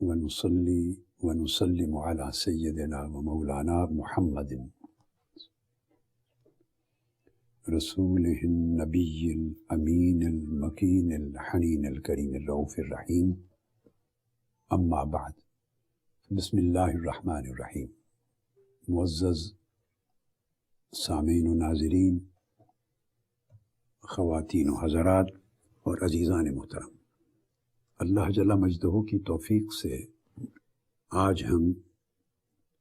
ونصلي ونسلم على سيدنا ومولانا محمد رسوله النبي الأمين المكين الحنين الكريم الرؤوف الرحيم أما بعد بسم الله الرحمن الرحيم. معزز سامعین و ناظرین، خواتین و حضرات اور عزیزان محترم، اللہ جل مجدہ کی توفیق سے آج ہم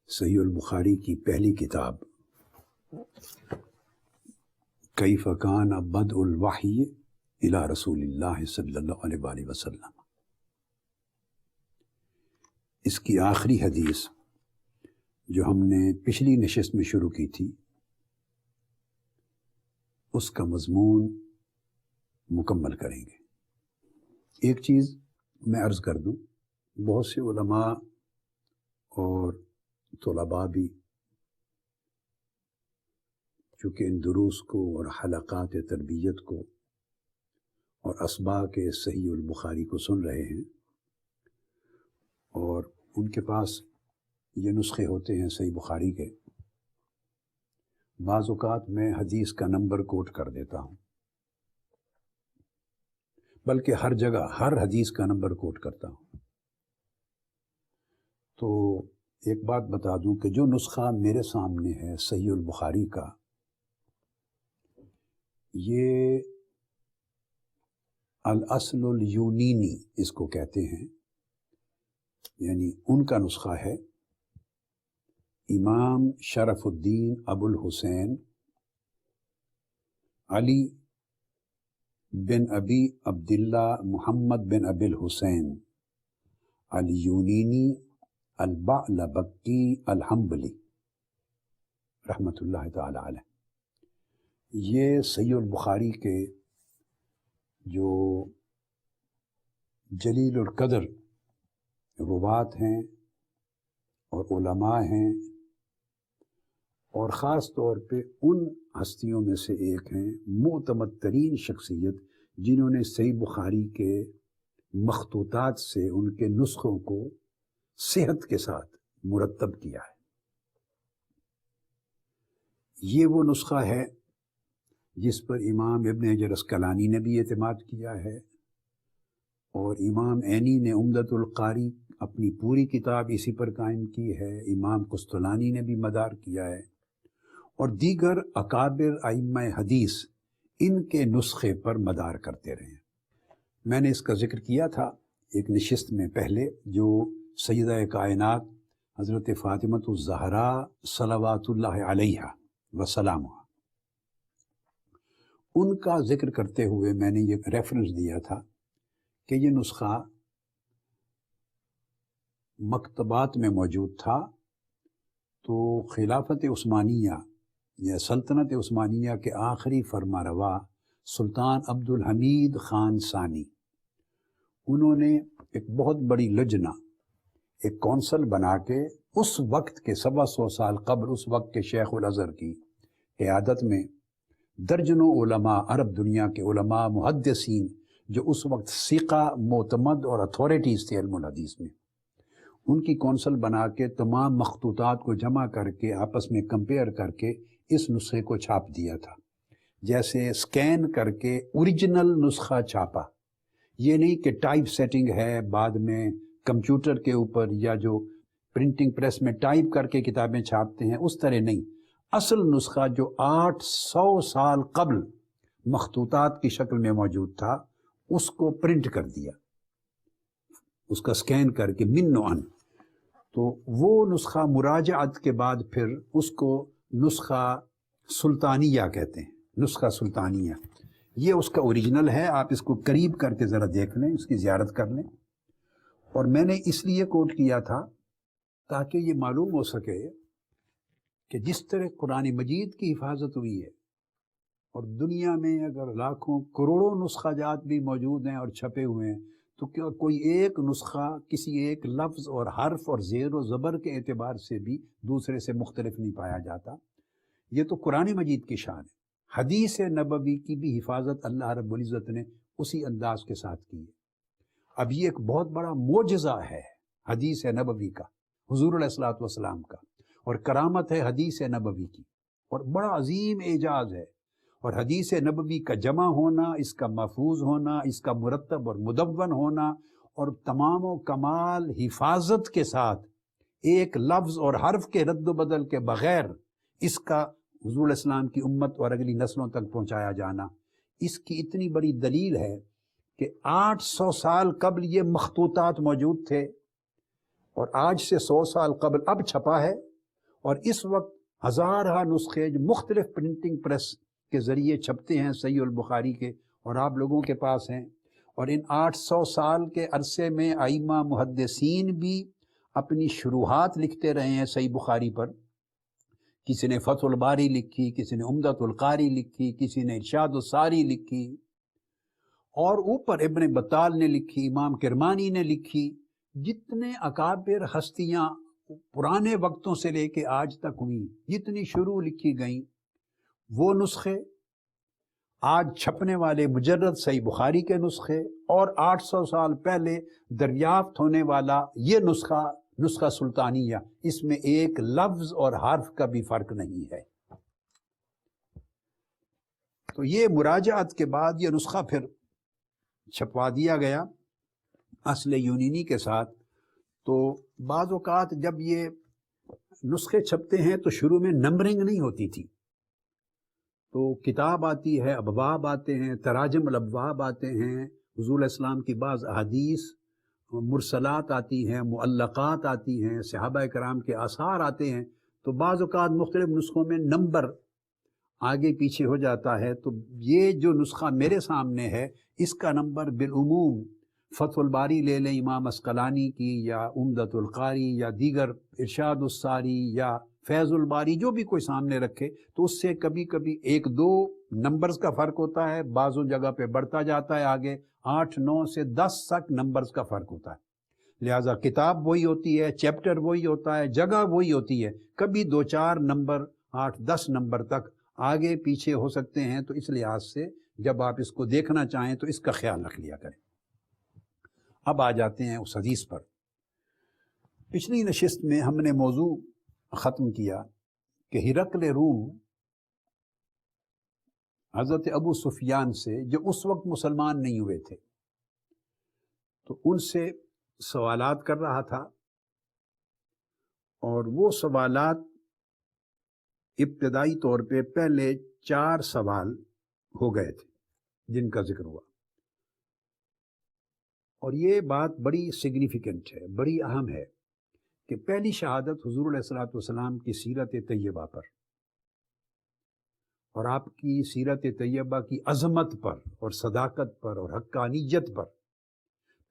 صحیح البخاری کی پہلی کتاب کیف کان بدء الوحی الی رسول اللہ صلی اللہ علیہ وآلہ وسلم، اس کی آخری حدیث جو ہم نے پچھلی نشست میں شروع کی تھی، اس کا مضمون مکمل کریں گے۔ ایک چیز میں عرض کر دوں، بہت سے علماء اور طلباء بھی چونکہ ان دروس کو اور حلقات تربیت کو اور اسباق صحیح البخاری کو سن رہے ہیں اور ان کے پاس یہ نسخے ہوتے ہیں صحیح بخاری کے، بعض اوقات میں حدیث کا نمبر کوٹ کر دیتا ہوں، بلکہ ہر جگہ ہر حدیث کا نمبر کوٹ کرتا ہوں۔ تو ایک بات بتا دوں کہ جو نسخہ میرے سامنے ہے صحیح البخاری کا، یہ الاصل الیونینی اس کو کہتے ہیں، یعنی ان کا نسخہ ہے امام شرف الدین ابو الحسین علی بن ابی عبداللہ محمد بن ابی الحسین الیونینی البعلبکی الحنبلی رحمۃ اللہ تعالی علیہ۔ یہ صحیح البخاری کے جو جلیل القدر روات ہیں اور علماء ہیں، اور خاص طور پہ ان ہستیوں میں سے ایک ہیں، معتمد ترین شخصیت جنہوں نے صحیح بخاری کے مخطوطات سے ان کے نسخوں کو صحت کے ساتھ مرتب کیا ہے۔ یہ وہ نسخہ ہے جس پر امام ابن حجر عسقلانی نے بھی اعتماد کیا ہے، اور امام عینی نے عمدۃ القاری اپنی پوری کتاب اسی پر قائم کی ہے، امام قسطلانی نے بھی مدار کیا ہے، اور دیگر اکابر ائمہ حدیث ان کے نسخے پر مدار کرتے رہے ہیں۔ میں نے اس کا ذکر کیا تھا ایک نشست میں پہلے، جو سیدہ کائنات حضرت فاطمۃ الزہراء صلوات اللہ علیہا وسلامہ، ان کا ذکر کرتے ہوئے میں نے یہ ریفرنس دیا تھا کہ یہ نسخہ مکتبات میں موجود تھا، تو خلافت عثمانیہ یا سلطنت عثمانیہ کے آخری فرمانروا سلطان عبد الحمید خان ثانی، انہوں نے ایک بہت بڑی لجنہ، ایک کونسل بنا کے اس وقت کے 125 سال قبل اس وقت کے شیخ الازہر کی قیادت میں درجنوں علماء، عرب دنیا کے علماء محدثین جو اس وقت ثقہ، معتمد اور اتھارٹیز تھے علم الحدیث میں، ان کی کونسل بنا کے تمام مخطوطات کو جمع کر کے آپس میں کمپیئر کر کے اس نسخے کو چھاپ دیا تھا۔ جیسے سکین کر کے اوریجنل نسخہ چھاپا، یہ نہیں کہ ٹائپ سیٹنگ ہے بعد میں کمپیوٹر کے اوپر یا جو پرنٹنگ پریس میں ٹائپ کر کے کتابیں چھاپتے ہیں، اس طرح نہیں، اصل نسخہ جو 800 سال قبل مخطوطات کی شکل میں موجود تھا، اس کو پرنٹ کر دیا، اس کا سکین کر کے من و ان، تو وہ نسخہ مراجعت کے بعد پھر اس کو نسخہ سلطانیہ کہتے ہیں، نسخہ سلطانیہ، یہ اس کا اوریجنل ہے۔ آپ اس کو قریب کر کے ذرا دیکھ لیں، اس کی زیارت کر لیں۔ اور میں نے اس لیے کوٹ کیا تھا تاکہ یہ معلوم ہو سکے کہ جس طرح قرآن مجید کی حفاظت ہوئی ہے، اور دنیا میں اگر لاکھوں کروڑوں نسخہ جات بھی موجود ہیں اور چھپے ہوئے ہیں، تو کیا کوئی ایک نسخہ کسی ایک لفظ اور حرف اور زیر و زبر کے اعتبار سے بھی دوسرے سے مختلف نہیں پایا جاتا؟ یہ تو قرآن مجید کی شان ہے۔ حدیث نبوی کی بھی حفاظت اللہ رب العزت نے اسی انداز کے ساتھ کی ہے۔ اب یہ ایک بہت بڑا معجزہ ہے حدیث نبوی کا، حضور علیہ الصلوۃ والسلام کا، اور کرامت ہے حدیث نبوی کی، اور بڑا عظیم اعجاز ہے۔ اور حدیث نبوی کا جمع ہونا، اس کا محفوظ ہونا، اس کا مرتب اور مدون ہونا، اور تمام و کمال حفاظت کے ساتھ ایک لفظ اور حرف کے رد و بدل کے بغیر اس کا حضور علیہ السلام کی امت اور اگلی نسلوں تک پہنچایا جانا، اس کی اتنی بڑی دلیل ہے کہ 800 سال قبل یہ مخطوطات موجود تھے، اور آج سے 100 سال قبل اب چھپا ہے، اور اس وقت ہزارہ نسخے جو مختلف پرنٹنگ پریس کے ذریعے چھپتے ہیں صحیح البخاری کے، اور آپ لوگوں کے پاس ہیں۔ اور ان 800 سال کے عرصے میں ائمہ محدثین بھی اپنی شروحات لکھتے رہے ہیں صحیح بخاری پر۔ کسی نے فتح الباری لکھی، کسی نے عمدۃ القاری لکھی، کسی نے ارشاد الساری لکھی، اور اوپر ابن بطال نے لکھی، امام کرمانی نے لکھی۔ جتنے اکابر ہستیاں پرانے وقتوں سے لے کے آج تک ہوئیں، جتنی شروع لکھی گئیں، وہ نسخے آج چھپنے والے مجرد صحیح بخاری کے نسخے، اور 800 سال پہلے دریافت ہونے والا یہ نسخہ سلطانیہ، اس میں ایک لفظ اور حرف کا بھی فرق نہیں ہے۔ تو یہ مراجعت کے بعد یہ نسخہ پھر چھپوا دیا گیا اصل یونینی کے ساتھ۔ تو بعض اوقات جب یہ نسخے چھپتے ہیں تو شروع میں نمبرنگ نہیں ہوتی تھی، تو کتاب آتی ہے، ابواب آتے ہیں، تراجم الابواب آتے ہیں، حضور علیہ السلام کی بعض احادیث مرسلات آتی ہیں، معلقات آتی ہیں، صحابہ کرام کے آثار آتے ہیں، تو بعض اوقات مختلف نسخوں میں نمبر آگے پیچھے ہو جاتا ہے۔ تو یہ جو نسخہ میرے سامنے ہے، اس کا نمبر بالعموم فتح الباری لے لیں امام عسقلانی کی، یا عمدۃ القاری، یا دیگر ارشاد الساری، یا فیض الباری، جو بھی کوئی سامنے رکھے، تو اس سے کبھی کبھی 1-2 نمبرز کا فرق ہوتا ہے، بعضوں جگہ پہ بڑھتا جاتا ہے آگے، 8 9 سے 10 تک نمبرز کا فرق ہوتا ہے۔ لہٰذا کتاب وہی ہوتی ہے، چیپٹر وہی ہوتا ہے، جگہ وہی ہوتی ہے، کبھی 2-4 نمبر 8-10 نمبر تک آگے پیچھے ہو سکتے ہیں۔ تو اس لحاظ سے جب آپ اس کو دیکھنا چاہیں تو اس کا خیال رکھ لیا کریں۔ اب آ جاتے ہیں اس حدیث پر۔ پچھلی نشست میں ہم نے موضوع ختم کیا کہ ہرقل روم حضرت ابو سفیان سے، جو اس وقت مسلمان نہیں ہوئے تھے، تو ان سے سوالات کر رہا تھا، اور وہ سوالات ابتدائی طور پہ پہلے 4 سوال ہو گئے تھے جن کا ذکر ہوا، اور یہ بات بڑی سگنیفیکنٹ ہے، بڑی اہم ہے کہ پہلی شہادت حضور علیہ الصلوۃ والسلام کی سیرت طیبہ پر، اور آپ کی سیرت طیبہ کی عظمت پر اور صداقت پر اور حقانیت پر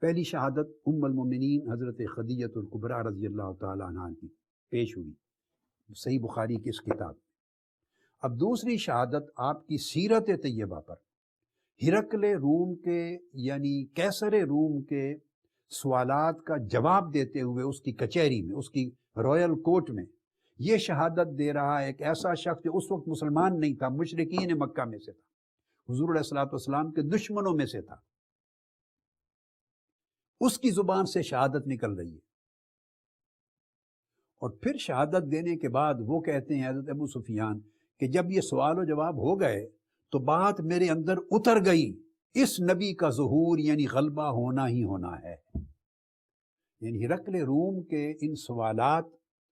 پہلی شہادت ام المومنین حضرت خدیجہ الکبریٰ رضی اللہ تعالیٰ عنہا کی پیش ہوئی صحیح بخاری کی اس کتاب۔ اب دوسری شہادت آپ کی سیرت طیبہ پر ہرقل روم کے، یعنی کیسر روم کے سوالات کا جواب دیتے ہوئے اس کی کچہری میں، اس کی رائل کورٹ میں یہ شہادت دے رہا ہے ایک ایسا شخص جو اس وقت مسلمان نہیں تھا، مشرکین مکہ میں سے تھا، حضور علیہ الصلوۃ والسلام کے دشمنوں میں سے تھا، اس کی زبان سے شہادت نکل رہی ہے۔ اور پھر شہادت دینے کے بعد وہ کہتے ہیں حضرت ابو سفیان کہ جب یہ سوال و جواب ہو گئے تو بات میرے اندر اتر گئی، اس نبی کا ظہور یعنی غلبہ ہونا ہی ہونا ہے۔ یعنی ہرقل روم کے ان سوالات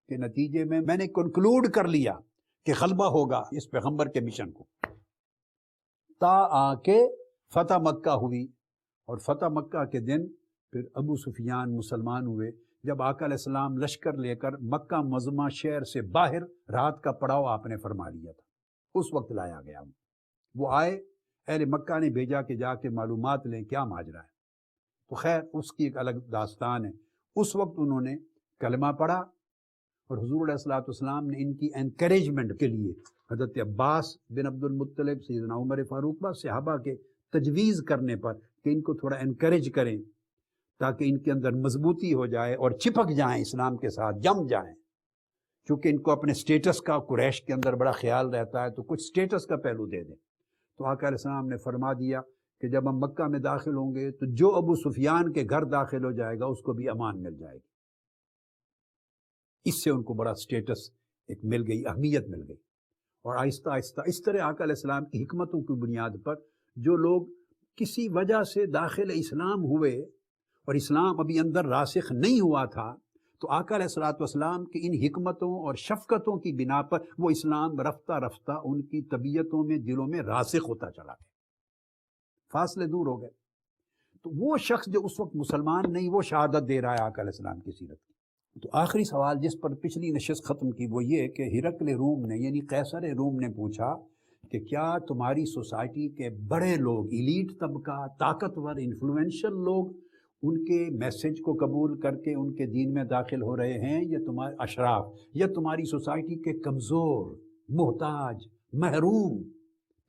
کے نتیجے میں نے کنکلوڈ کر لیا کہ غلبہ ہوگا اس پیغمبر کے مشن کو، تا آ کے فتح مکہ ہوئی، اور فتح مکہ کے دن پھر ابو سفیان مسلمان ہوئے، جب آقا علیہ السلام لشکر لے کر مکہ معظمہ شہر سے باہر رات کا پڑاؤ آپ نے فرما لیا تھا، اس وقت لایا گیا۔ وہ آئے، اہل مکہ نے بھیجا کہ جا کے معلومات لیں کیا ماجرا ہے، تو خیر اس کی ایک الگ داستان ہے۔ اس وقت انہوں نے کلمہ پڑھا، اور حضور علیہ الصلوۃ والسلام نے ان کی انکریجمنٹ کے لیے حضرت عباس بن عبد المطلب، سیدنا عمر فاروق، بعض صحابہ کے تجویز کرنے پر کہ ان کو تھوڑا انکریج کریں تاکہ ان کے اندر مضبوطی ہو جائے اور چپک جائیں اسلام کے ساتھ، جم جائیں، چونکہ ان کو اپنے سٹیٹس کا قریش کے اندر بڑا خیال رہتا ہے، تو کچھ سٹیٹس کا پہلو دے دیں۔ تو آقا علیہ السلام نے فرما دیا کہ جب ہم مکہ میں داخل ہوں گے تو جو ابو سفیان کے گھر داخل ہو جائے گا اس کو بھی امان مل جائے گی، اس سے ان کو بڑا سٹیٹس ایک مل گئی، اہمیت مل گئی، اور آہستہ آہستہ اس طرح آقا علیہ السلام کی حکمتوں کی بنیاد پر جو لوگ کسی وجہ سے داخل اسلام ہوئے اور اسلام ابھی اندر راسخ نہیں ہوا تھا، تو آقا علیہ والسلام کی ان حکمتوں اور شفقتوں کی بنا پر وہ اسلام رفتہ رفتہ ان کی طبیعتوں میں، دلوں میں راسخ ہوتا چلا گیا، فاصلے دور ہو گئے۔ تو وہ شخص جو اس وقت مسلمان نہیں، وہ شہادت دے رہا ہے آقا علیہ السلام کی سیرت کی۔ تو آخری سوال جس پر پچھلی نشست ختم کی وہ یہ کہ ہرقل روم نے، یعنی قیصر روم نے پوچھا کہ کیا تمہاری سوسائٹی کے بڑے لوگ، ایلیٹ طبقہ، طاقتور انفلوئنشل لوگ ان کے میسج کو قبول کر کے ان کے دین میں داخل ہو رہے ہیں، یا تمہارے اشراف، یا تمہاری سوسائٹی کے کمزور، محتاج، محروم،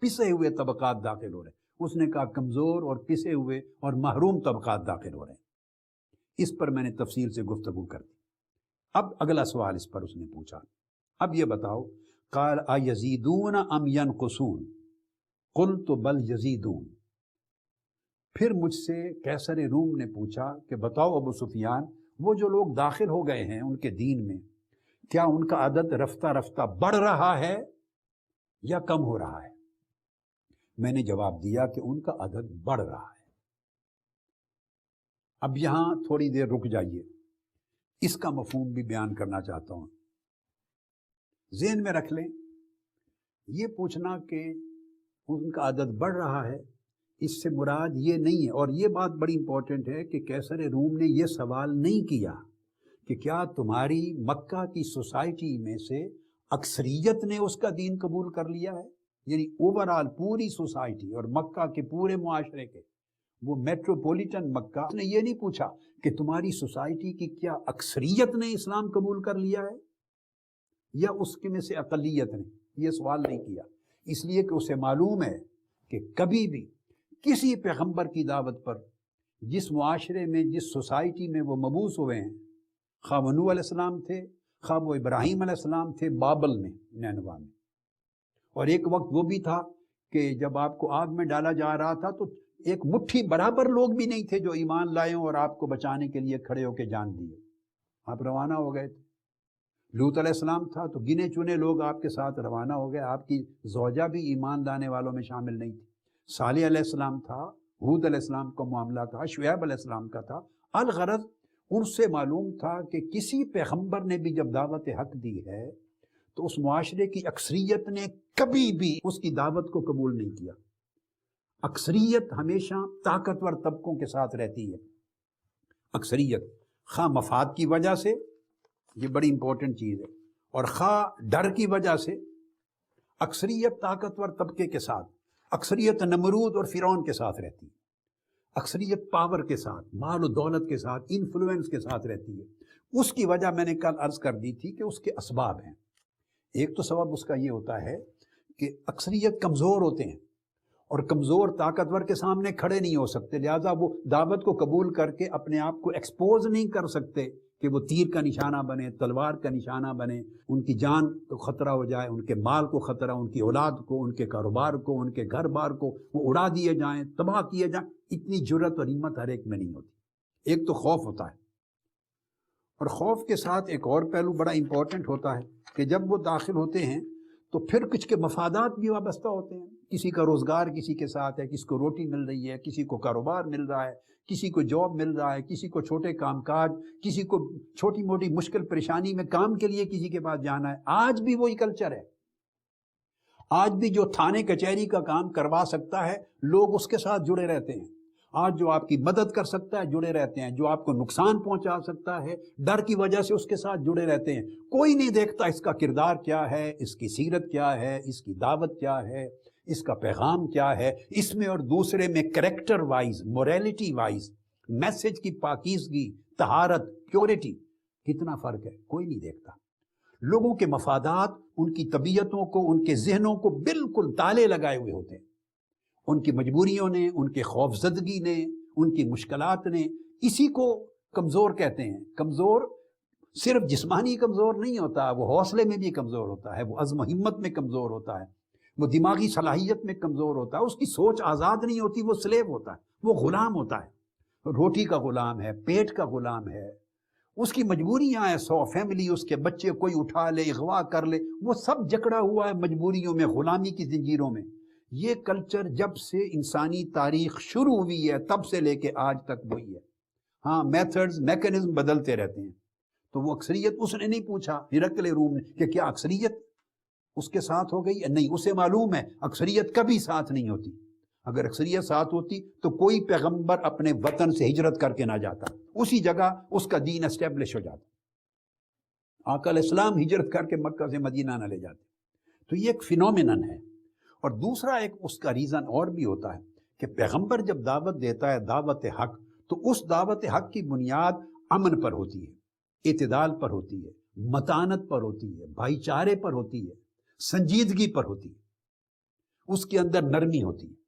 پسے ہوئے طبقات داخل ہو رہے ہیں؟ اس نے کہا کمزور اور پسے ہوئے اور محروم طبقات داخل ہو رہے ہیں۔ اس پر میں نے تفصیل سے گفتگو کر دی۔ اب اگلا سوال اس پر اس نے پوچھا، اب یہ بتاؤ، قال ایزیدون ام ینقصون قلت بل یزیدون۔ پھر مجھ سے قیصر روم نے پوچھا کہ بتاؤ ابو سفیان، وہ جو لوگ داخل ہو گئے ہیں ان کے دین میں، کیا ان کا عدد رفتہ رفتہ بڑھ رہا ہے یا کم ہو رہا ہے؟ میں نے جواب دیا کہ ان کا عدد بڑھ رہا ہے۔ اب یہاں تھوڑی دیر رک جائیے، اس کا مفہوم بھی بیان کرنا چاہتا ہوں۔ ذہن میں رکھ لیں، یہ پوچھنا کہ ان کا عدد بڑھ رہا ہے، اس سے مراد یہ نہیں ہے، اور یہ بات بڑی امپورٹنٹ ہے کہ قیصر روم نے یہ سوال نہیں کیا کہ کیا تمہاری مکہ کی سوسائٹی میں سے اکثریت نے اس کا دین قبول کر لیا ہے، یعنی اوورآل پوری سوسائٹی اور مکہ کے پورے معاشرے کے، وہ میٹروپولیٹن مکہ نے یہ نہیں پوچھا کہ تمہاری سوسائٹی کی کیا اکثریت نے اسلام قبول کر لیا ہے یا اس کے میں سے اقلیت نے، یہ سوال نہیں کیا، اس لیے کہ اسے معلوم ہے کہ کبھی بھی کسی پیغمبر کی دعوت پر جس معاشرے میں، جس سوسائٹی میں وہ مبعوث ہوئے ہیں، خواہ وہ نوح علیہ السلام تھے، خواہ وہ ابراہیم علیہ السلام تھے بابل میں، نینوا میں، اور ایک وقت وہ بھی تھا کہ جب آپ کو آگ میں ڈالا جا رہا تھا تو ایک مٹھی برابر لوگ بھی نہیں تھے جو ایمان لائے ہوں اور آپ کو بچانے کے لیے کھڑے ہو کے جان دیے، آپ روانہ ہو گئے تھے۔ لوط علیہ السلام تھا تو گنے چنے لوگ آپ کے ساتھ روانہ ہو گئے، آپ کی زوجہ بھی ایمان لانے والوں میں شامل نہیں تھی۔ صالح علیہ السلام تھا، ہود علیہ السلام کا معاملہ تھا، شعیب علیہ السلام کا تھا۔ الغرض ان سے معلوم تھا کہ کسی پیغمبر نے بھی جب دعوت حق دی ہے تو اس معاشرے کی اکثریت نے کبھی بھی اس کی دعوت کو قبول نہیں کیا۔ اکثریت ہمیشہ طاقتور طبقوں کے ساتھ رہتی ہے، اکثریت خواہ مفاد کی وجہ سے، یہ بڑی امپورٹنٹ چیز ہے، اور خواہ ڈر کی وجہ سے، اکثریت طاقتور طبقے کے ساتھ، اکثریت نمرود اور فرعون کے ساتھ رہتی ہے، اکثریت پاور کے ساتھ، مال و دولت کے ساتھ، انفلوئنس کے ساتھ رہتی ہے۔ اس کی وجہ میں نے کل عرض کر دی تھی کہ اس کے اسباب ہیں۔ ایک تو سبب اس کا یہ ہوتا ہے کہ اکثریت کمزور ہوتے ہیں اور کمزور طاقتور کے سامنے کھڑے نہیں ہو سکتے، لہٰذا وہ دعوت کو قبول کر کے اپنے آپ کو ایکسپوز نہیں کر سکتے کہ وہ تیر کا نشانہ بنے، تلوار کا نشانہ بنے، ان کی جان کو خطرہ ہو جائے، ان کے مال کو خطرہ، ان کی اولاد کو، ان کے کاروبار کو، ان کے گھر بار کو وہ اڑا دیے جائیں، تباہ کیے جائیں۔ اتنی جرت اور ہمت ہر ایک میں نہیں ہوتی۔ ایک تو خوف ہوتا ہے، اور خوف کے ساتھ ایک اور پہلو بڑا امپورٹنٹ ہوتا ہے کہ جب وہ داخل ہوتے ہیں تو پھر کچھ کے مفادات بھی وابستہ ہوتے ہیں، کسی کا روزگار کسی کے ساتھ ہے، کسی کو روٹی مل رہی ہے، کسی کو کاروبار مل رہا ہے، کسی کو جاب مل رہا ہے، کسی کو چھوٹے کام کاج، کسی کو چھوٹی موٹی مشکل پریشانی میں کام کے لیے کسی کے پاس جانا ہے۔ آج بھی وہی کلچر ہے، آج بھی جو تھانے کچہری کا کام کروا سکتا ہے لوگ اس کے ساتھ جڑے رہتے ہیں، آج جو آپ کی مدد کر سکتا ہے جڑے رہتے ہیں، جو آپ کو نقصان پہنچا سکتا ہے ڈر کی وجہ سے اس کے ساتھ جڑے رہتے ہیں۔ کوئی نہیں دیکھتا اس کا کردار کیا ہے، اس کی سیرت کیا ہے، اس کی دعوت کیا ہے، اس کا پیغام کیا ہے، اس میں اور دوسرے میں character wise, morality wise, message کی پاکیزگی، طہارت، پیورٹی کتنا فرق ہے، کوئی نہیں دیکھتا۔ لوگوں کے مفادات ان کی طبیعتوں کو، ان کے ذہنوں کو بالکل تالے لگائے ہوئے ہوتے ہیں، ان کی مجبوریوں نے، ان کے خوف زدگی نے، ان کی مشکلات نے، اسی کو کمزور کہتے ہیں۔ کمزور صرف جسمانی کمزور نہیں ہوتا، وہ حوصلے میں بھی کمزور ہوتا ہے، وہ عزم و ہمت میں کمزور ہوتا ہے، وہ دماغی صلاحیت میں کمزور ہوتا ہے، اس کی سوچ آزاد نہیں ہوتی، وہ سلیو ہوتا ہے، وہ غلام ہوتا ہے، روٹی کا غلام ہے، پیٹ کا غلام ہے، اس کی مجبوریاں ہیں، 100 فیملی، اس کے بچے کوئی اٹھا لے، اغوا کر لے، وہ سب جکڑا ہوا ہے مجبوریوں میں، غلامی کی زنجیروں میں۔ یہ کلچر جب سے انسانی تاریخ شروع ہوئی ہے تب سے لے کے آج تک وہی ہے۔ ہاں، میتھڈز میکانزم بدلتے رہتے ہیں۔ تو وہ اکثریت، اس نے نہیں پوچھا ہرقل روم نے کہ کیا اکثریت اس کے ساتھ ہو گئی؟ نہیں، اسے معلوم ہے اکثریت کبھی ساتھ نہیں ہوتی۔ اگر اکثریت ساتھ ہوتی تو کوئی پیغمبر اپنے وطن سے ہجرت کر کے نہ جاتا، اسی جگہ اس کا دین اسٹیبلش ہو جاتا۔ آقا علیہ السلام ہجرت کر کے مکہ سے مدینہ نہ لے جاتے۔ تو یہ ایک فینومینن ہے۔ اور دوسرا ایک اس کا ریزن اور بھی ہوتا ہے کہ پیغمبر جب دعوت دیتا ہے، دعوت حق، تو اس دعوت حق کی بنیاد امن پر ہوتی ہے، اعتدال پر ہوتی ہے، متانت پر ہوتی ہے، بھائی چارے پر ہوتی ہے، سنجیدگی پر ہوتی ہے، اس کے اندر نرمی ہوتی ہے۔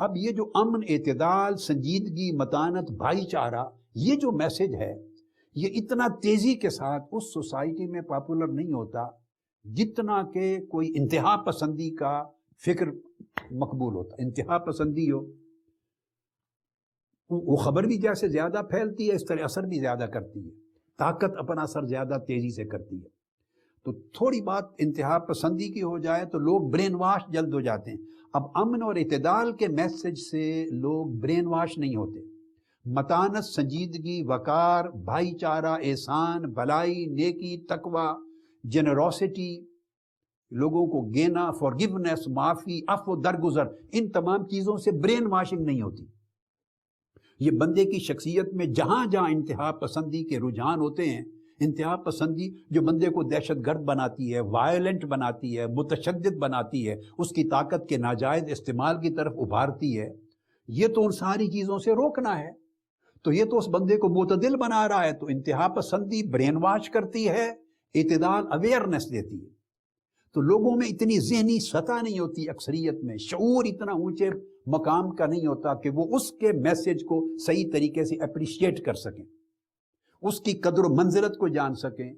اب یہ جو امن، اعتدال، سنجیدگی، متانت، بھائی چارہ، یہ جو میسج ہے، یہ اتنا تیزی کے ساتھ اس سوسائٹی میں پاپولر نہیں ہوتا جتنا کہ کوئی انتہا پسندی کا فکر مقبول ہوتا۔ انتہا پسندی ہو، وہ خبر بھی جیسے زیادہ پھیلتی ہے، اس طرح اثر بھی زیادہ کرتی ہے، طاقت اپنا اثر زیادہ تیزی سے کرتی ہے۔ تو تھوڑی بات انتہا پسندی کی ہو جائے تو لوگ برین واش جلد ہو جاتے ہیں۔ اب امن اور اعتدال کے میسج سے لوگ برین واش نہیں ہوتے۔ متانت، سنجیدگی، وقار، بھائی چارہ، احسان، بھلائی، نیکی، تقوی، جنروسٹی، لوگوں کو گینا، فارگیونیس، معافی، عفو، درگزر، ان تمام چیزوں سے برین واشنگ نہیں ہوتی۔ یہ بندے کی شخصیت میں جہاں جہاں انتہا پسندی کے رجحان ہوتے ہیں، انتہا پسندی جو بندے کو دہشت گرد بناتی ہے، وائلنٹ بناتی ہے، متشدد بناتی ہے، اس کی طاقت کے ناجائز استعمال کی طرف ابھارتی ہے، یہ تو ان ساری چیزوں سے روکنا ہے۔ تو یہ تو اس بندے کو معتدل بنا رہا ہے۔ تو انتہا پسندی برین واش کرتی ہے، اعتدال اویئرنیس دیتی ہے۔ تو لوگوں میں اتنی ذہنی سطح نہیں ہوتی، اکثریت میں شعور اتنا اونچے مقام کا نہیں ہوتا کہ وہ اس کے میسج کو صحیح طریقے سے اپریشیٹ کر سکیں، اس کی قدر و منزلت کو جان سکیں،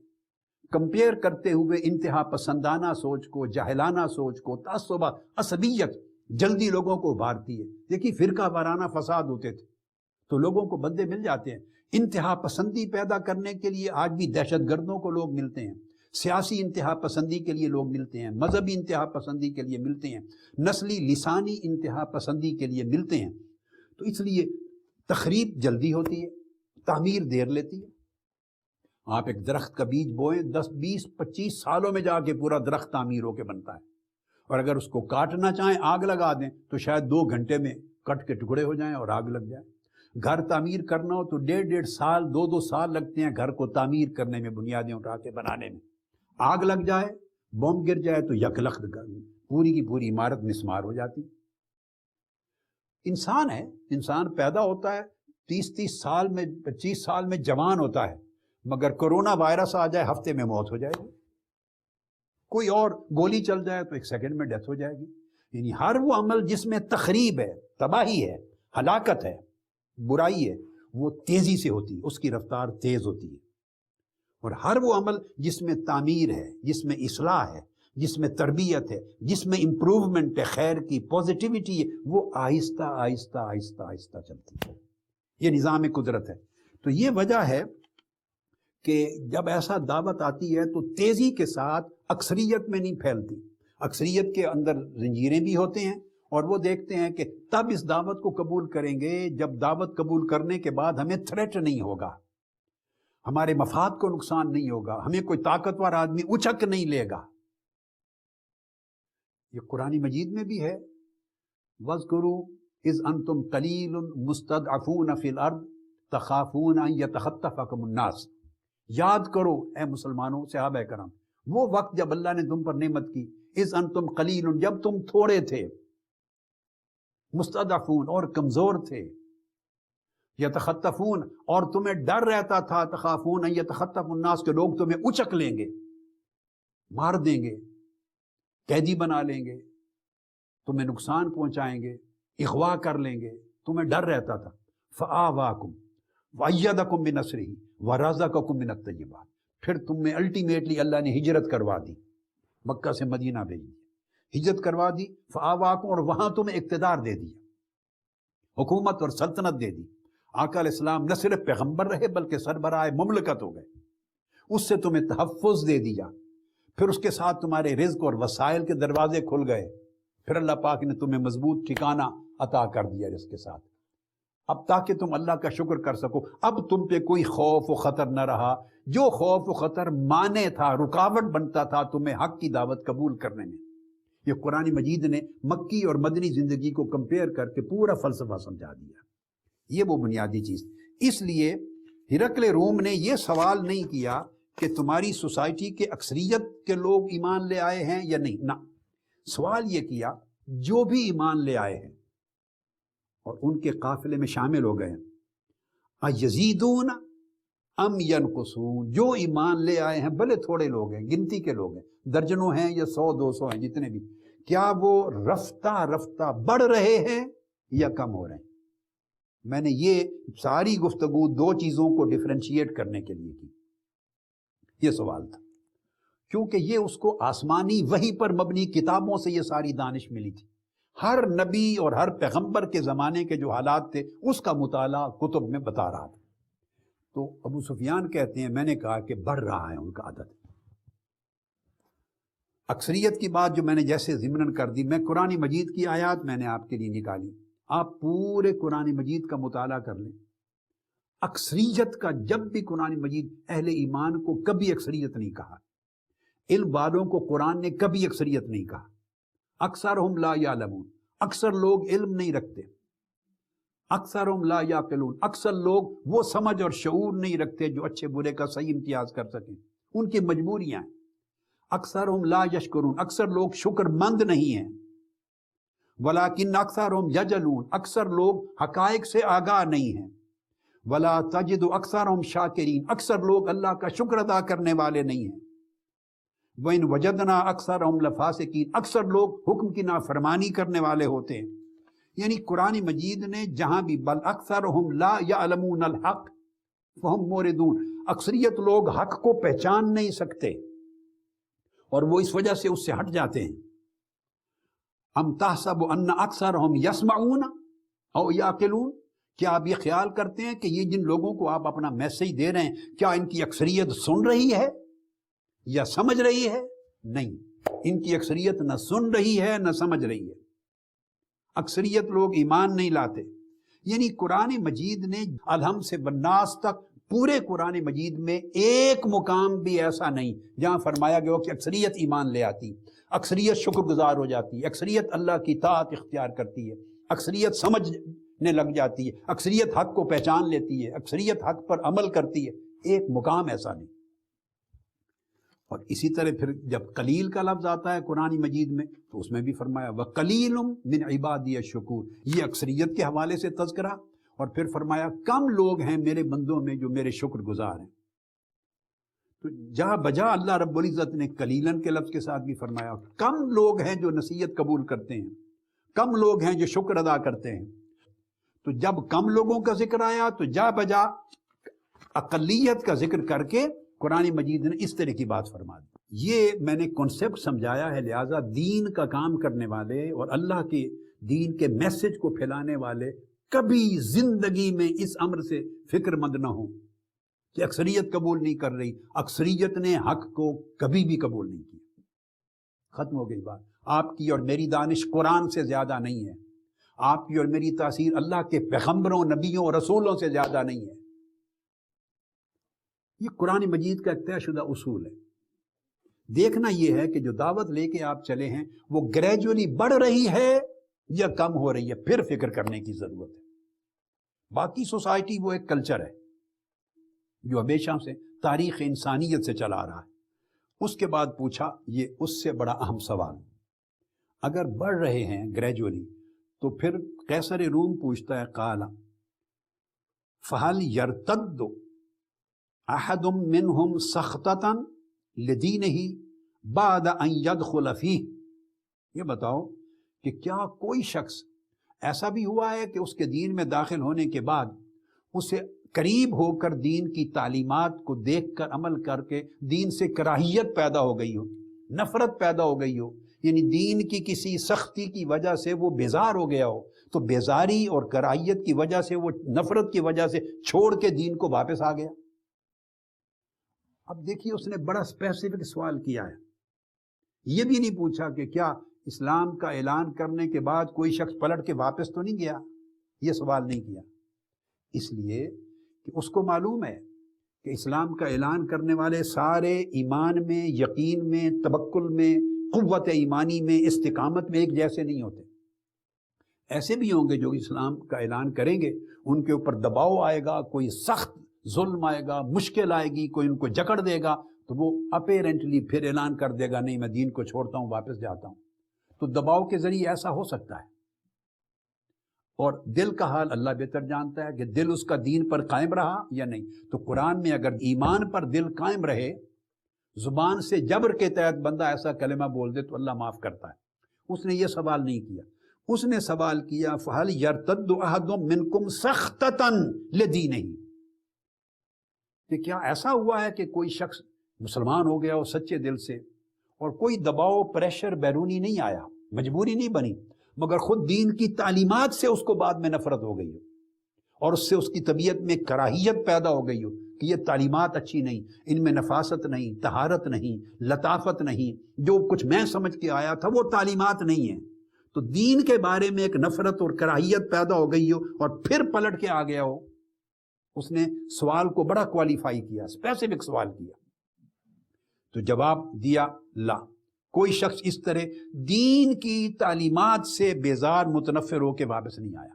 کمپیئر کرتے ہوئے انتہا پسندانہ سوچ کو، جاہلانہ سوچ کو، تعصب، عصبیت جلدی لوگوں کو ابھارتی ہے۔ دیکھیے فرقہ وارانہ فساد ہوتے تھے تو لوگوں کو بندے مل جاتے ہیں۔ انتہا پسندی پیدا کرنے کے لیے آج بھی دہشت گردوں کو لوگ ملتے ہیں، سیاسی انتہا پسندی کے لیے لوگ ملتے ہیں، مذہبی انتہا پسندی کے لیے ملتے ہیں، نسلی لسانی انتہا پسندی کے لیے ملتے ہیں۔ تو اس لیے تخریب جلدی ہوتی ہے، تعمیر دیر لیتی ہے۔ آپ ایک درخت کا بیج بوئیں، 10 20 25 سالوں میں جا کے پورا درخت تعمیر ہو کے بنتا ہے، اور اگر اس کو کاٹنا چاہیں، آگ لگا دیں تو شاید 2 گھنٹے میں کٹ کے ٹکڑے ہو جائیں اور آگ لگ جائے۔ گھر تعمیر کرنا ہو تو 1.5 سال 2 سال لگتے ہیں گھر کو تعمیر کرنے میں، بنیادیں اٹھا کے بنانے میں۔ آگ لگ جائے، بم گر جائے تو یکلخت پوری کی پوری عمارت مسمار ہو جاتی۔ انسان ہے، انسان پیدا ہوتا ہے 30 سال میں، 25 سال میں جوان ہوتا ہے، مگر کرونا وائرس آ جائے ہفتے میں موت ہو جائے گی، کوئی اور گولی چل جائے تو 1 سیکنڈ میں ڈیتھ ہو جائے گی۔ یعنی ہر وہ عمل جس میں تخریب ہے، تباہی ہے، ہلاکت ہے، برائی ہے، وہ تیزی سے ہوتی ہے، اس کی رفتار تیز ہوتی ہے۔ اور ہر وہ عمل جس میں تعمیر ہے، جس میں اصلاح ہے، جس میں تربیت ہے، جس میں امپروومنٹ ہے، خیر کی پازیٹیوٹی ہے، وہ آہستہ آہستہ آہستہ آہستہ چلتی ہے۔ یہ نظام قدرت ہے۔ تو یہ وجہ ہے کہ جب ایسا دعوت آتی ہے تو تیزی کے ساتھ اکثریت میں نہیں پھیلتی۔ اکثریت کے اندر زنجیریں بھی ہوتے ہیں، اور وہ دیکھتے ہیں کہ تب اس دعوت کو قبول کریں گے جب دعوت قبول کرنے کے بعد ہمیں تھریٹ نہیں ہوگا، ہمارے مفاد کو نقصان نہیں ہوگا، ہمیں کوئی طاقتور آدمی اچک نہیں لے گا۔ یہ قرآن مجید میں بھی ہے، وَاذْكُرُوا إِذْ أَنْتُمْ قَلِيلٌ مُسْتَضْعَفُونَ فِي الْأَرْضِ تَخَافُونَ أَنْ يَتَخَطَّفَكُمُ النَّاسُ۔ یاد کرو اے مسلمانوں، صحابہ کرام، وہ وقت جب اللہ نے تم پر نعمت کی، اِذْ أَنْتُمْ قَلِيلٌ، جب تم تھوڑے تھے، مستضعفون اور کمزور تھے، یتخطفون اور تمہیں ڈر رہتا تھا، تخافون ان یتخطف الناس کے لوگ تمہیں اچک لیں گے، مار دیں گے، قیدی بنا لیں گے، تمہیں نقصان پہنچائیں گے، اغوا کر لیں گے، تمہیں ڈر رہتا تھا۔ فآواکم وأیدکم بنصرہ وَرَزَقَكُم مِّنَ الطَّيِّبَاتِ، پھر تم میں الٹیمیٹلی اللہ نے ہجرت کروا دی، مکہ سے مدینہ بھیج دیا، ہجرت کروا دی، فآواکم، اور وہاں تمہیں اقتدار دے دیا، حکومت اور سلطنت دے دی۔ آقا علیہ السلام نہ صرف پیغمبر رہے بلکہ سربراہ مملکت ہو گئے، اس سے تمہیں تحفظ دے دیا، پھر اس کے ساتھ تمہارے رزق اور وسائل کے دروازے کھل گئے، پھر اللہ پاک نے تمہیں مضبوط ٹھکانہ عطا کر دیا رزق کے ساتھ، اب تاکہ تم اللہ کا شکر کر سکو۔ اب تم پہ کوئی خوف و خطر نہ رہا، جو خوف و خطر مانے تھا، رکاوٹ بنتا تھا تمہیں حق کی دعوت قبول کرنے میں۔ یہ قرآن مجید نے مکی اور مدنی زندگی کو کمپیئر کر کے پورا فلسفہ سمجھا دیا۔ یہ وہ بنیادی چیز، اس لیے ہرقل روم نے یہ سوال نہیں کیا کہ تمہاری سوسائٹی کے اکثریت کے لوگ ایمان لے آئے ہیں یا نہیں، نہ، سوال یہ کیا جو بھی ایمان لے آئے ہیں اور ان کے قافلے میں شامل ہو گئے ہیں، اَیَزِیدُونَ ام ینقصون، جو ایمان لے آئے ہیں بھلے تھوڑے لوگ ہیں، گنتی کے لوگ ہیں، درجنوں ہیں یا 100-200 ہیں، جتنے بھی، کیا وہ رفتہ رفتہ بڑھ رہے ہیں یا کم ہو رہے ہیں؟ میں نے یہ ساری گفتگو دو چیزوں کو ڈیفرینشیٹ کرنے کے لیے کی، یہ سوال تھا، کیونکہ یہ اس کو آسمانی وحی پر مبنی کتابوں سے یہ ساری دانش ملی تھی، ہر نبی اور ہر پیغمبر کے زمانے کے جو حالات تھے اس کا مطالعہ کتب میں بتا رہا تھا۔ تو ابو سفیان کہتے ہیں میں نے کہا کہ بڑھ رہا ہے ان کا عدد۔ اکثریت کی بات جو میں نے جیسے ضمناً کر دی، میں قرآن مجید کی آیات میں نے آپ کے لیے نکالی، آپ پورے قرآن مجید کا مطالعہ کر لیں، اکثریت کا جب بھی قرآن مجید اہل ایمان کو کبھی اکثریت نہیں کہا، علم والوں کو قرآن نے کبھی اکثریت نہیں کہا، اکثرہم لا یعلمون، اکثر لوگ علم نہیں رکھتے، اکثرہم لا یعقلون، اکثر لوگ وہ سمجھ اور شعور نہیں رکھتے جو اچھے برے کا صحیح امتیاز کر سکیں، ان کی مجبوریاں ہیں، اکثرہم لا یشکرون، اکثر لوگ شکر مند نہیں ہیں، ولیکن اکثرہم یجہلون، اکثر لوگ حقائق سے آگاہ نہیں ہیں، ولا تجد اکثرہم شاکرین، اکثر لوگ اللہ کا شکر ادا کرنے والے نہیں ہیں، وَإِن وَجَدْنَا أَكْثَرَهُمْ لَفَاسِقِينَ، اکثر لوگ حکم کی نافرمانی کرنے والے ہوتے ہیں۔ یعنی قرآن مجید نے جہاں بھی بل اکثرهم لا يعلمون الحق فهم موردون، اکثریت لوگ حق کو پہچان نہیں سکتے اور وہ اس وجہ سے اس سے ہٹ جاتے ہیں۔ ام تحسب ان اکثرهم يسمعون او يعقلون، کیا آپ یہ خیال کرتے ہیں کہ یہ جن لوگوں کو آپ اپنا میسج دے رہے ہیں کیا ان کی اکثریت سن رہی ہے یا سمجھ رہی ہے؟ نہیں، ان کی اکثریت نہ سن رہی ہے نہ سمجھ رہی ہے، اکثریت لوگ ایمان نہیں لاتے۔ یعنی قرآن مجید نے الحمد سے بالناس تک پورے قرآن مجید میں ایک مقام بھی ایسا نہیں جہاں فرمایا گیا کہ اکثریت ایمان لے آتی، اکثریت شکر گزار ہو جاتی ہے، اکثریت اللہ کی اطاعت اختیار کرتی ہے، اکثریت سمجھنے لگ جاتی ہے، اکثریت حق کو پہچان لیتی ہے، اکثریت حق پر عمل کرتی ہے، ایک مقام ایسا نہیں۔ اور اسی طرح پھر جب قلیل کا لفظ آتا ہے قرآن مجید میں تو اس میں بھی فرمایا وَقَلِيلٌ مِّنْ عِبَادِيَ الشَّكُورُ، یہ اکثریت کے حوالے سے تذکرہ، اور پھر فرمایا کم لوگ ہیں میرے بندوں میں جو میرے شکر گزار ہیں۔ تو جا بجا اللہ رب العزت نے قلیلاً کے لفظ کے ساتھ بھی فرمایا کم لوگ ہیں جو نصیحت قبول کرتے ہیں، کم لوگ ہیں جو شکر ادا کرتے ہیں۔ تو جب کم لوگوں کا ذکر آیا تو جا بجا اقلیت کا ذکر کر کے قرآن مجید نے اس طرح کی بات فرما دی۔ یہ میں نے کنسیپٹ سمجھایا ہے، لہٰذا دین کا کام کرنے والے اور اللہ کے دین کے میسج کو پھیلانے والے کبھی زندگی میں اس امر سے فکر مند نہ ہوں کہ اکثریت قبول نہیں کر رہی، اکثریت نے حق کو کبھی بھی قبول نہیں کیا۔ ختم ہو گئی بات۔ آپ کی اور میری دانش قرآن سے زیادہ نہیں ہے، آپ کی اور میری تاثیر اللہ کے پیغمبروں، نبیوں اور رسولوں سے زیادہ نہیں ہے۔ یہ قرآن مجید کا ایک طے شدہ اصول ہے۔ دیکھنا یہ ہے کہ جو دعوت لے کے آپ چلے ہیں وہ گریجولی بڑھ رہی ہے یا کم ہو رہی ہے، پھر فکر کرنے کی ضرورت ہے۔ باقی سوسائٹی وہ ایک کلچر ہے جو ہمیشہ سے تاریخ انسانیت سے چلا رہا ہے۔ اس کے بعد پوچھا یہ اس سے بڑا اہم سوال، اگر بڑھ رہے ہیں گریجولی تو پھر قیصر روم پوچھتا ہے قال فہل یرتد احد منہم سخطۃ لدینہ بعد ان یدخل فیہ، یہ بتاؤ کہ کیا کوئی شخص ایسا بھی ہوا ہے کہ اس کے دین میں داخل ہونے کے بعد اسے قریب ہو کر دین کی تعلیمات کو دیکھ کر عمل کر کے دین سے کراہیت پیدا ہو گئی ہو، نفرت پیدا ہو گئی ہو، یعنی دین کی کسی سختی کی وجہ سے وہ بیزار ہو گیا ہو، تو بیزاری اور کراہیت کی وجہ سے، وہ نفرت کی وجہ سے چھوڑ کے دین کو واپس آ گیا۔ اب دیکھیے اس نے بڑا اسپیسیفک سوال کیا ہے، یہ بھی نہیں پوچھا کہ کیا اسلام کا اعلان کرنے کے بعد کوئی شخص پلٹ کے واپس تو نہیں گیا، یہ سوال نہیں کیا، اس لیے کہ اس کو معلوم ہے کہ اسلام کا اعلان کرنے والے سارے ایمان میں، یقین میں، توکل میں، قوت ایمانی میں، استقامت میں ایک جیسے نہیں ہوتے۔ ایسے بھی ہوں گے جو اسلام کا اعلان کریں گے، ان کے اوپر دباؤ آئے گا، کوئی سخت ظلم آئے گا، مشکل آئے گی، کوئی ان کو جکڑ دے گا، تو وہ اپیرنٹلی پھر اعلان کر دے گا نہیں میں دین کو چھوڑتا ہوں، واپس جاتا ہوں۔ تو دباؤ کے ذریعے ایسا ہو سکتا ہے، اور دل کا حال اللہ بہتر جانتا ہے کہ دل اس کا دین پر قائم رہا یا نہیں۔ تو قرآن میں اگر ایمان پر دل قائم رہے، زبان سے جبر کے تحت بندہ ایسا کلمہ بول دے تو اللہ معاف کرتا ہے۔ اس نے یہ سوال نہیں کیا، اس نے سوال کیا فَهَلْ يَرْتَدُّ أَحَدٌ مِّنْكُمْ سَخْطَةً لِدِينِهِ، کہ کیا ایسا ہوا ہے کہ کوئی شخص مسلمان ہو گیا ہو سچے دل سے، اور کوئی دباؤ، پریشر بیرونی نہیں آیا، مجبوری نہیں بنی، مگر خود دین کی تعلیمات سے اس کو بعد میں نفرت ہو گئی ہو، اور اس سے اس کی طبیعت میں کراہیت پیدا ہو گئی ہو کہ یہ تعلیمات اچھی نہیں، ان میں نفاست نہیں، طہارت نہیں، لطافت نہیں، جو کچھ میں سمجھ کے آیا تھا وہ تعلیمات نہیں ہیں، تو دین کے بارے میں ایک نفرت اور کراہیت پیدا ہو گئی ہو، اور پھر پلٹ کے آ گیا ہو۔ اس نے سوال کو بڑا کوالیفائی کیا، اسپیسیفک سوال کیا، تو جواب دیا لا، کوئی شخص اس طرح دین کی تعلیمات سے بیزار، متنفر ہو کے واپس نہیں آیا،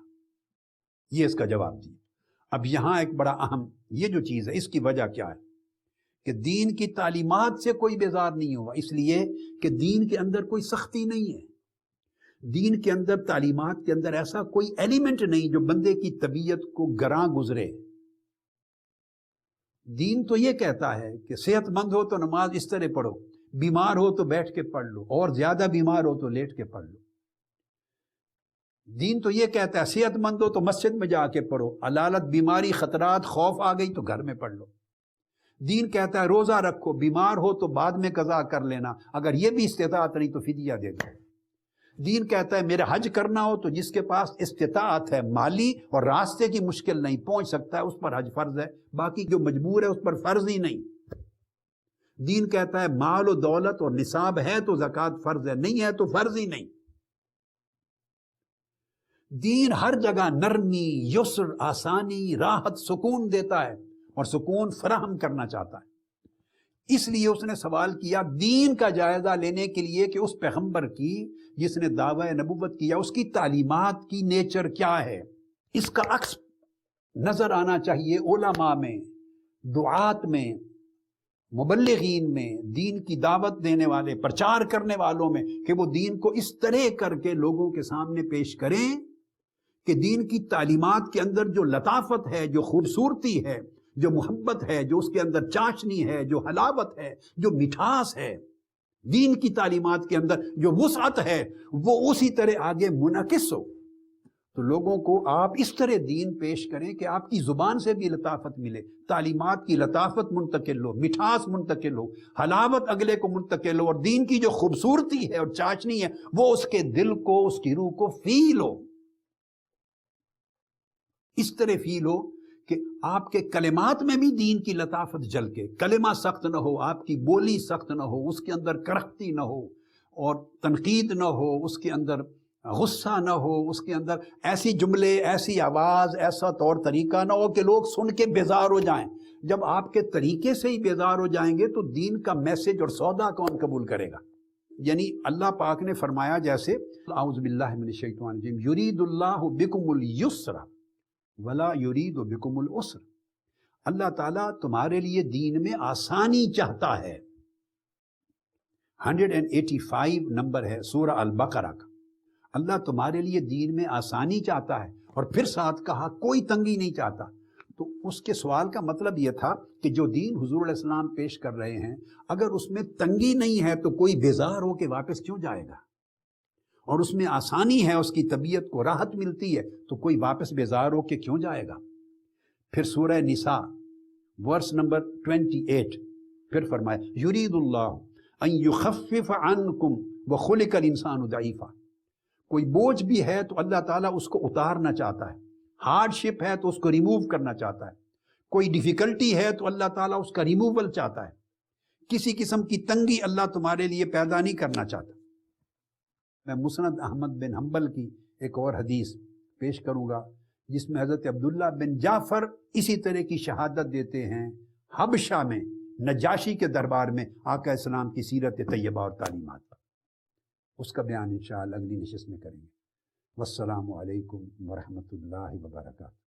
یہ اس کا جواب دیا۔ اب یہاں ایک بڑا اہم یہ جو چیز ہے، اس کی وجہ کیا ہے کہ دین کی تعلیمات سے کوئی بیزار نہیں ہوا، اس لیے کہ دین کے اندر کوئی سختی نہیں ہے، دین کے اندر، تعلیمات کے اندر ایسا کوئی ایلیمنٹ نہیں جو بندے کی طبیعت کو گراں گزرے۔ دین تو یہ کہتا ہے کہ صحت مند ہو تو نماز اس طرح پڑھو، بیمار ہو تو بیٹھ کے پڑھ لو، اور زیادہ بیمار ہو تو لیٹ کے پڑھ لو۔ دین تو یہ کہتا ہے صحت مند ہو تو مسجد میں جا کے پڑھو، علالت، بیماری، خطرات، خوف آ گئی تو گھر میں پڑھ لو۔ دین کہتا ہے روزہ رکھو، بیمار ہو تو بعد میں قضا کر لینا، اگر یہ بھی استطاعت نہیں تو فدیہ دے دو۔ دین کہتا ہے میرا حج کرنا ہو تو جس کے پاس استطاعت ہے مالی اور راستے کی مشکل نہیں، پہنچ سکتا ہے، اس پر حج فرض ہے، باقی جو مجبور ہے اس پر فرض ہی نہیں۔ دین کہتا ہے مال و دولت اور نصاب ہے تو زکوٰۃ فرض ہے، نہیں ہے تو فرض ہی نہیں۔ دین ہر جگہ نرمی، یسر، آسانی، راحت، سکون دیتا ہے، اور سکون فراہم کرنا چاہتا ہے۔ اس لیے اس نے سوال کیا دین کا جائزہ لینے کے لیے کہ اس پیغمبر کی جس نے دعوی نبوت کیا، اس کی تعلیمات کی نیچر کیا ہے۔ اس کا عکس نظر آنا چاہیے علماء میں، دعات میں، مبلغین میں، دین کی دعوت دینے والے، پرچار کرنے والوں میں، کہ وہ دین کو اس طرح کر کے لوگوں کے سامنے پیش کریں کہ دین کی تعلیمات کے اندر جو لطافت ہے، جو خوبصورتی ہے، جو محبت ہے، جو اس کے اندر چاشنی ہے، جو حلاوت ہے، جو مٹھاس ہے، دین کی تعلیمات کے اندر جو وسعت ہے، وہ اسی طرح آگے منعکس ہو۔ تو لوگوں کو آپ اس طرح دین پیش کریں کہ آپ کی زبان سے بھی لطافت ملے، تعلیمات کی لطافت منتقل ہو، مٹھاس منتقل ہو، حلاوت اگلے کو منتقل ہو، اور دین کی جو خوبصورتی ہے اور چاشنی ہے وہ اس کے دل کو، اس کی روح کو فیل ہو، اس طرح فیل ہو کہ آپ کے کلمات میں بھی دین کی لطافت جل کے، کلمہ سخت نہ ہو، آپ کی بولی سخت نہ ہو، اس کے اندر کرختی نہ ہو اور تنقید نہ ہو، اس کے اندر غصہ نہ ہو، اس کے اندر ایسی جملے، ایسی آواز، ایسا طور طریقہ نہ ہو کہ لوگ سن کے بیزار ہو جائیں۔ جب آپ کے طریقے سے ہی بیزار ہو جائیں گے تو دین کا میسج اور سودا کون قبول کرے گا؟ یعنی اللہ پاک نے فرمایا جیسے اعوذ باللہ من الشیطان الرجیم یرید اللہ بکم الیسر ولا یرید بکم العسر، اللہ تعالیٰ تمہارے لیے دین میں آسانی چاہتا ہے۔ 185 نمبر ہے سورہ البقرہ کا، اللہ تمہارے لیے دین میں آسانی چاہتا ہے، اور پھر ساتھ کہا کوئی تنگی نہیں چاہتا۔ تو اس کے سوال کا مطلب یہ تھا کہ جو دین حضور علیہ السلام پیش کر رہے ہیں، اگر اس میں تنگی نہیں ہے تو کوئی بیزار ہو کے واپس کیوں جائے گا؟ اور اس میں آسانی ہے، اس کی طبیعت کو راحت ملتی ہے، تو کوئی واپس بیزار ہو کے کیوں جائے گا؟ پھر سورہ نساء ورس نمبر 28 پھر فرمایا یرید اللہ ان یخفف عنکم وخلق الانسان ضعیفا، کوئی بوجھ بھی ہے تو اللہ تعالیٰ اس کو اتارنا چاہتا ہے، ہارڈ شپ ہے تو اس کو ریموو کرنا چاہتا ہے، کوئی ڈیفیکلٹی ہے تو اللہ تعالیٰ اس کا ریموول چاہتا ہے، کسی قسم کی تنگی اللہ تمہارے لیے پیدا نہیں کرنا چاہتا۔ میں مسند احمد بن حنبل کی ایک اور حدیث پیش کروں گا جس میں حضرت عبداللہ بن جعفر اسی طرح کی شہادت دیتے ہیں حبشہ میں نجاشی کے دربار میں آقا اسلام کی سیرت طیبہ اور تعلیمات پر۔ اس کا بیان انشاءاللہ اگلی نشست میں کریں گے۔ والسلام علیکم ورحمۃ اللہ وبرکاتہ۔